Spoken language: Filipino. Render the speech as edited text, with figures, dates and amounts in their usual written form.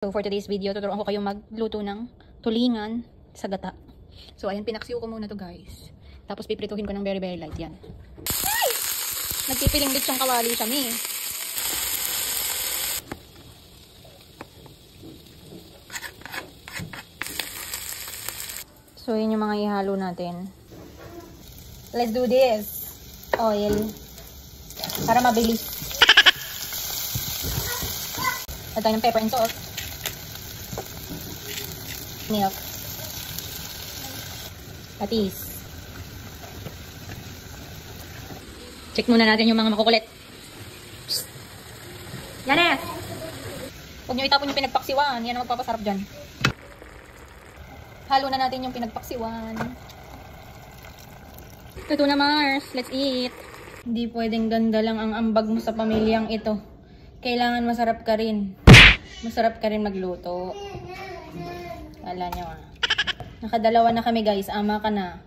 So for today's video, tuturuan ko kayong magluto ng tulingan sa gata. So ayan, pinaksiw ko muna to guys. Tapos piprituhin ko ng very light yan. Ay! Nagpipiling din siyang kawali kami. So yun yung mga ihalo natin. Let's do this. Oil. Para mabilis. At tayo ng pepper and salt. Milk. Patis. Check muna natin yung mga makukulit. Yanes! Huwag nyo itapon yung pinagpaksiwan. Yan ang magpapasarap dyan. Halo na natin yung pinagpaksiwan. Ito na Mars. Let's eat. Hindi pwedeng ganda lang ang ambag mo sa pamilyang ito. Kailangan masarap ka rin. Masarap ka rin magluto. Kala nyo ah. Nakadalawa na kami guys. Ama ka na.